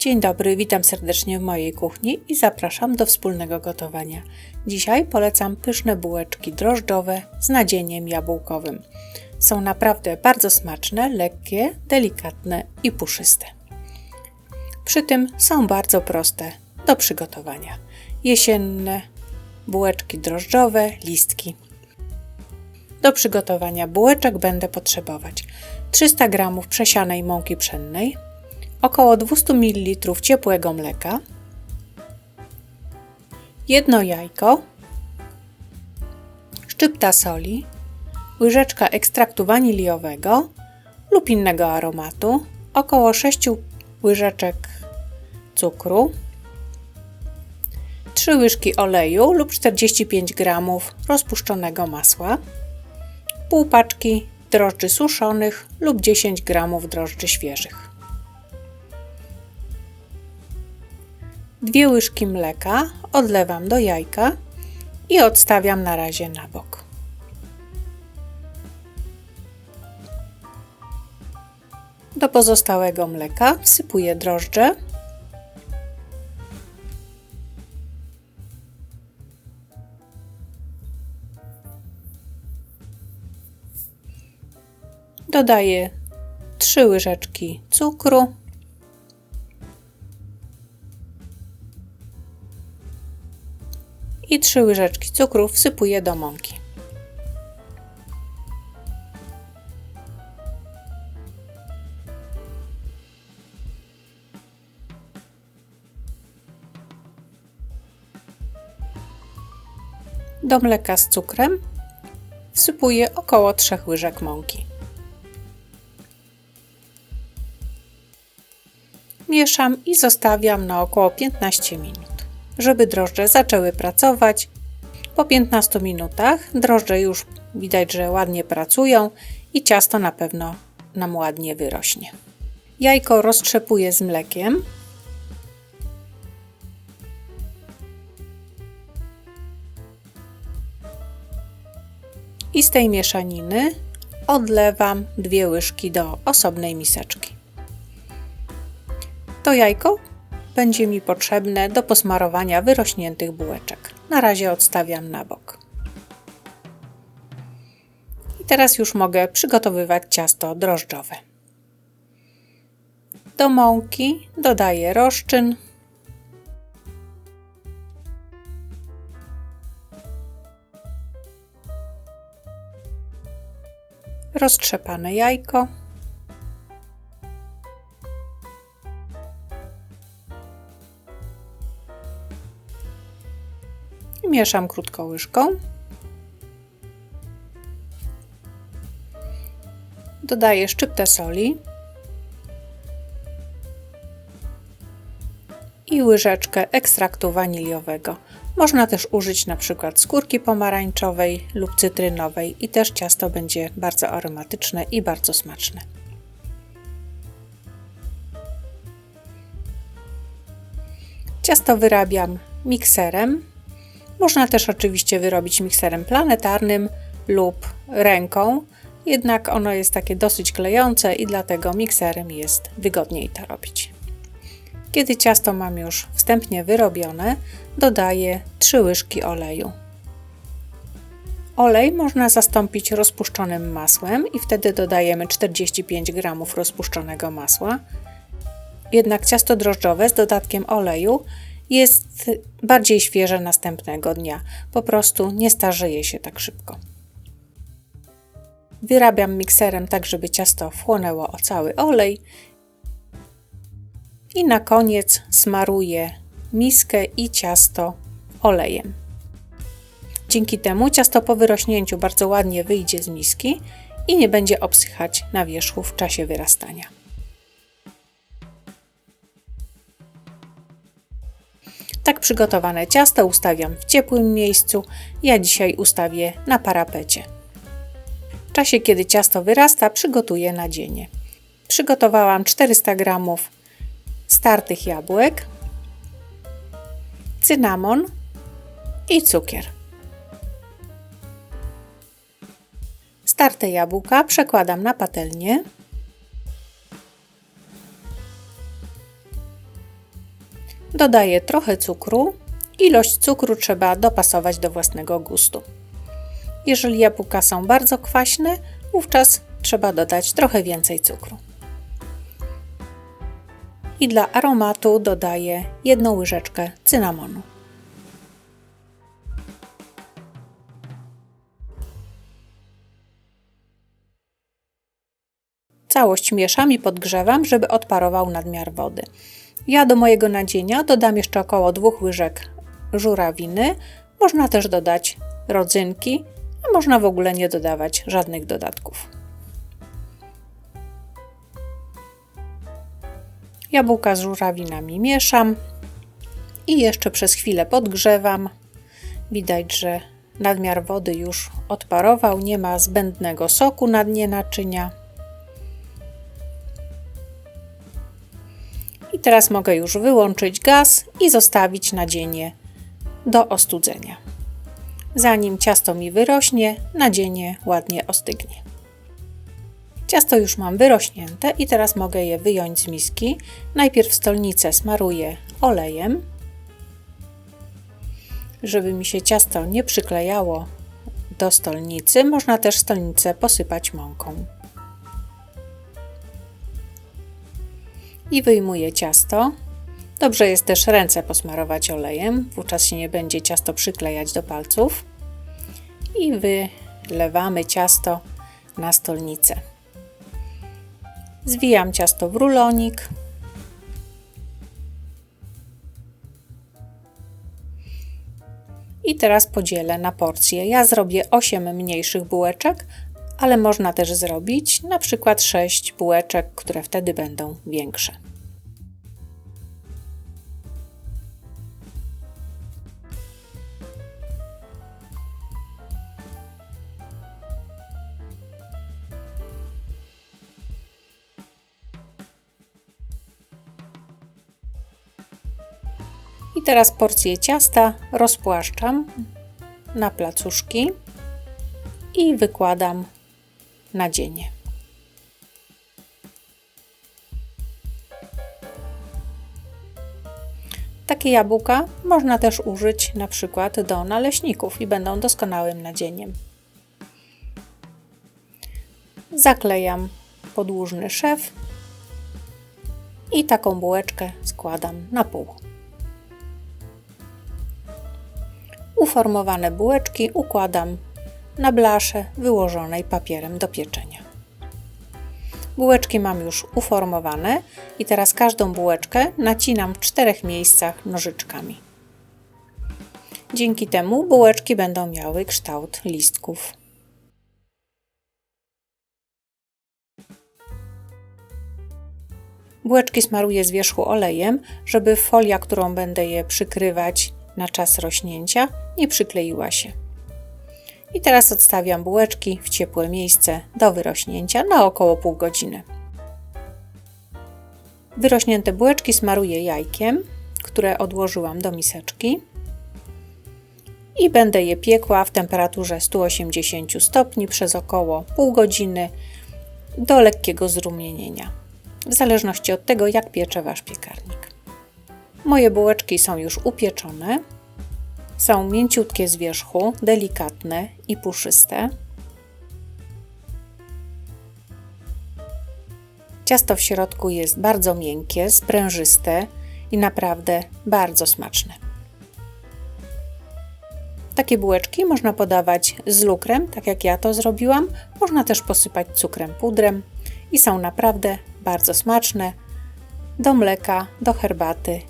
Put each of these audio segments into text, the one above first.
Dzień dobry, witam serdecznie w mojej kuchni i zapraszam do wspólnego gotowania. Dzisiaj polecam pyszne bułeczki drożdżowe z nadzieniem jabłkowym. Są naprawdę bardzo smaczne, lekkie, delikatne i puszyste. Przy tym są bardzo proste do przygotowania. Jesienne bułeczki drożdżowe, listki. Do przygotowania bułeczek będę potrzebować 300 g przesianej mąki pszennej, około 200 ml ciepłego mleka, jedno jajko, szczypta soli, łyżeczka ekstraktu waniliowego lub innego aromatu, około 6 łyżeczek cukru, 3 łyżki oleju lub 45 g rozpuszczonego masła, pół paczki drożdży suszonych lub 10 g drożdży świeżych, 2 łyżki mleka odlewam do jajka i odstawiam na razie na bok. Do pozostałego mleka wsypuję drożdże, dodaję 3 łyżeczki cukru, i 3 łyżeczki cukru wsypuję do mąki. Do mleka z cukrem wsypuję około 3 łyżek mąki. Mieszam i zostawiam na około 15 minut, żeby drożdże zaczęły pracować. Po 15 minutach drożdże już widać, że ładnie pracują i ciasto na pewno nam ładnie wyrośnie. Jajko roztrzepuję z mlekiem. I z tej mieszaniny odlewam 2 łyżki do osobnej miseczki. To jajko będzie mi potrzebne do posmarowania wyrośniętych bułeczek. Na razie odstawiam na bok. I teraz już mogę przygotowywać ciasto drożdżowe. Do mąki dodaję rozczyn, roztrzepane jajko, mieszam krótko łyżką. Dodaję szczyptę soli i łyżeczkę ekstraktu waniliowego. Można też użyć na przykład skórki pomarańczowej lub cytrynowej i też ciasto będzie bardzo aromatyczne i bardzo smaczne. Ciasto wyrabiam mikserem. Można też oczywiście wyrobić mikserem planetarnym lub ręką, jednak ono jest takie dosyć klejące i dlatego mikserem jest wygodniej to robić. Kiedy ciasto mam już wstępnie wyrobione, dodaję 3 łyżki oleju. Olej można zastąpić rozpuszczonym masłem i wtedy dodajemy 45 g rozpuszczonego masła. Jednak ciasto drożdżowe z dodatkiem oleju jest bardziej świeże następnego dnia. Po prostu nie starzeje się tak szybko. Wyrabiam mikserem tak, żeby ciasto wchłonęło cały olej. I na koniec smaruję miskę i ciasto olejem. Dzięki temu ciasto po wyrośnięciu bardzo ładnie wyjdzie z miski i nie będzie obsychać na wierzchu w czasie wyrastania. Tak przygotowane ciasto ustawiam w ciepłym miejscu. Ja dzisiaj ustawię na parapecie. W czasie, kiedy ciasto wyrasta, przygotuję nadzienie. Przygotowałam 400 g startych jabłek, cynamon i cukier. Starte jabłka przekładam na patelnię. Dodaję trochę cukru. Ilość cukru trzeba dopasować do własnego gustu. Jeżeli jabłka są bardzo kwaśne, wówczas trzeba dodać trochę więcej cukru. I dla aromatu dodaję 1 łyżeczkę cynamonu. Całość mieszam i podgrzewam, żeby odparował nadmiar wody. Ja do mojego nadzienia dodam jeszcze około 2 łyżek żurawiny. Można też dodać rodzynki, a można w ogóle nie dodawać żadnych dodatków. Jabłka z żurawinami mieszam i jeszcze przez chwilę podgrzewam. Widać, że nadmiar wody już odparował, nie ma zbędnego soku na dnie naczynia. I teraz mogę już wyłączyć gaz i zostawić nadzienie do ostudzenia. Zanim ciasto mi wyrośnie, nadzienie ładnie ostygnie. Ciasto już mam wyrośnięte i teraz mogę je wyjąć z miski. Najpierw stolnicę smaruję olejem, żeby mi się ciasto nie przyklejało do stolnicy. Można też stolnicę posypać mąką. I wyjmuję ciasto. Dobrze jest też ręce posmarować olejem, wówczas się nie będzie ciasto przyklejać do palców. I wylewamy ciasto na stolnicę. Zwijam ciasto w rulonik. I teraz podzielę na porcje. Ja zrobię 8 mniejszych bułeczek, ale można też zrobić na przykład 6 bułeczek, które wtedy będą większe. I teraz porcję ciasta rozpłaszczam na placuszki i wykładam nadzienie. Takie jabłka można też użyć na przykład do naleśników i będą doskonałym nadzieniem. Zaklejam podłużny szef i taką bułeczkę składam na pół. Uformowane bułeczki układam na blasze wyłożonej papierem do pieczenia. Bułeczki mam już uformowane i teraz każdą bułeczkę nacinam w 4 miejscach nożyczkami. Dzięki temu bułeczki będą miały kształt listków. Bułeczki smaruję z wierzchu olejem, żeby folia, którą będę je przykrywać na czas rośnięcia, nie przykleiła się. I teraz odstawiam bułeczki w ciepłe miejsce do wyrośnięcia na około pół godziny. Wyrośnięte bułeczki smaruję jajkiem, które odłożyłam do miseczki i będę je piekła w temperaturze 180 stopni przez około pół godziny do lekkiego zrumienienia, w zależności od tego, jak piecze Wasz piekarnik. Moje bułeczki są już upieczone. Są mięciutkie z wierzchu, delikatne i puszyste. Ciasto w środku jest bardzo miękkie, sprężyste i naprawdę bardzo smaczne. Takie bułeczki można podawać z lukrem, tak jak ja to zrobiłam. Można też posypać cukrem pudrem i są naprawdę bardzo smaczne. Do mleka, do herbaty.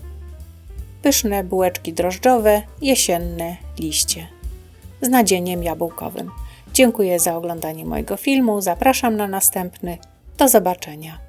Pyszne bułeczki drożdżowe, jesienne liście z nadzieniem jabłkowym. Dziękuję za oglądanie mojego filmu. Zapraszam na następny. Do zobaczenia.